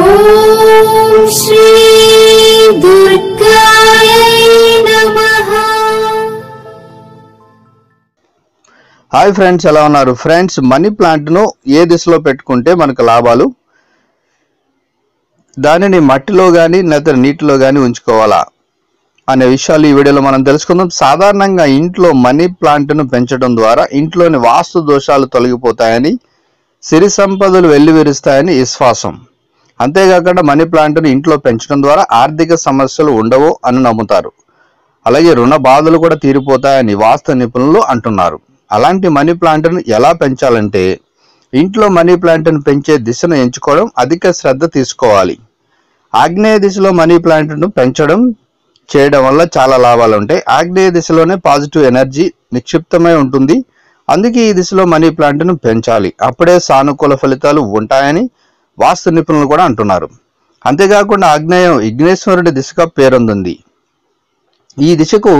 ఓం శ్రీ దుర్గాయ నమః. Hi friends, ఎలా ఉన్నారు ఫ్రెండ్స్? మనీ ప్లాంట్ ను ఏ దిశలో పెట్టుకుంటే మనకు లాభాలు, దానిని మట్టిలో కానీ లేదా నీటిలో కానీ ఉంచుకోవాలా అనే విషయాలు ఈ వీడియోలో మనం తెలుసుకుందాం. సాధారణంగా ఇంట్లో మనీ ప్లాంట్ ను పెంచడం ద్వారా ఇంట్లోని వాస్తు దోషాలు తొలగిపోతాయని, సిరి సంపదలు వెల్లివిరుస్తాయని విశ్వాసం. అంతేకాకుండా మనీ ప్లాంట్ ను ఇంట్లో పెంచడం ద్వారా ఆర్థిక సమస్యలు ఉండవు అని నమ్ముతారు. అలాగే రుణ బాధలు కూడా తీరిపోతాయని వాస్తు నిపుణులు అంటున్నారు. అలాంటి మనీ ప్లాంట్ ను ఎలా పెంచాలంటే, ఇంట్లో మనీ ప్లాంట్ ను పెంచే దిశను ఎంచుకోవడం, అధిక శ్రద్ధ తీసుకోవాలి. ఆగ్నేయ దిశలో మనీ ప్లాంట్ ను చేయడం వల్ల చాలా లాభాలు ఉంటాయి. ఆగ్నేయ దిశలోనే పాజిటివ్ ఎనర్జీ నిక్షిప్తమై ఉంటుంది. అందుకే ఈ దిశలో మనీ ప్లాంట్ ను పెంచాలి. అప్పుడే సానుకూల ఫలితాలు ఉంటాయని వాస్తు నిపుణులు కూడా అంటున్నారు. అంతేకాకుండా ఆగ్నేయం విఘ్నేశ్వరుడి దిశగా పేరొందింది. ఈ దిశకు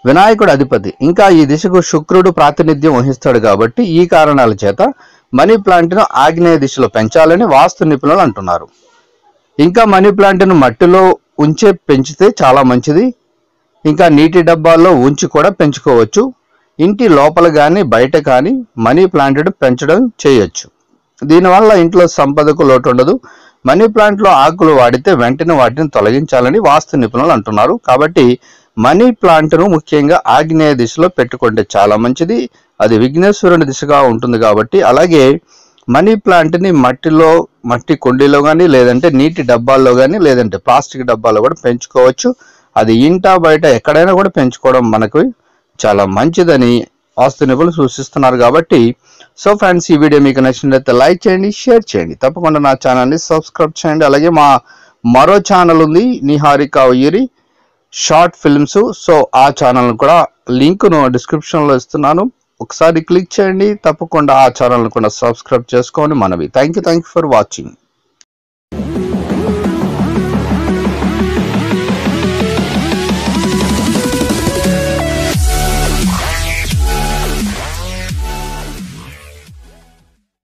వినాయకుడు అధిపతి. ఇంకా ఈ దిశకు శుక్రుడు ప్రాతినిధ్యం వహిస్తాడు. కాబట్టి ఈ కారణాల చేత మనీ ప్లాంట్ ను ఆగ్నేయ దిశలో పెంచాలని వాస్తు నిపుణులు అంటున్నారు. ఇంకా మనీ ప్లాంట్ ను మట్టిలో ఉంచే పెంచితే చాలా మంచిది. ఇంకా నీటి డబ్బాల్లో ఉంచి కూడా పెంచుకోవచ్చు. ఇంటి లోపల కానీ బయట కానీ మనీ ప్లాంట్ పెంచడం చేయొచ్చు. దీనివల్ల ఇంట్లో సంపదకు లోటు ఉండదు. మనీ ప్లాంట్ లో ఆకులు వాడితే వెంటనే వాటిని తొలగించాలని వాస్తు నిపుణులు అంటున్నారు. కాబట్టి మనీ ప్లాంట్ ను ముఖ్యంగా ఆగ్నేయ దిశలో పెట్టుకుంటే చాలా మంచిది. అది విఘ్నేశ్వరుని దిశగా ఉంటుంది కాబట్టి. అలాగే మనీ ప్లాంట్ ని మట్టి కుండీలో కానీ, లేదంటే నీటి డబ్బాల్లో కానీ, లేదంటే ప్లాస్టిక్ డబ్బాల్లో కూడా పెంచుకోవచ్చు. అది ఇంటా బయట ఎక్కడైనా కూడా పెంచుకోవడం మనకు చాలా మంచిదని వాస్తు నిపుణులు సూచిస్తున్నారు. కాబట్టి సో ఫ్రెండ్స్, ఈ వీడియో మీకు నచ్చినట్లయితే లైక్ చేయండి, షేర్ చేయండి. తప్పకుండా నా ఛానల్ని సబ్స్క్రైబ్ చేయండి. అలాగే మరో ఛానల్ ఉంది, Niharika Uyyuri short films. So ఆ ఛానల్ కూడా లింక్ను డిస్క్రిప్షన్లో ఇస్తున్నాను. ఒకసారి క్లిక్ చేయండి. తప్పకుండా ఆ ఛానల్ కూడా సబ్స్క్రైబ్ చేసుకోండి మనవి. Thank you for watching.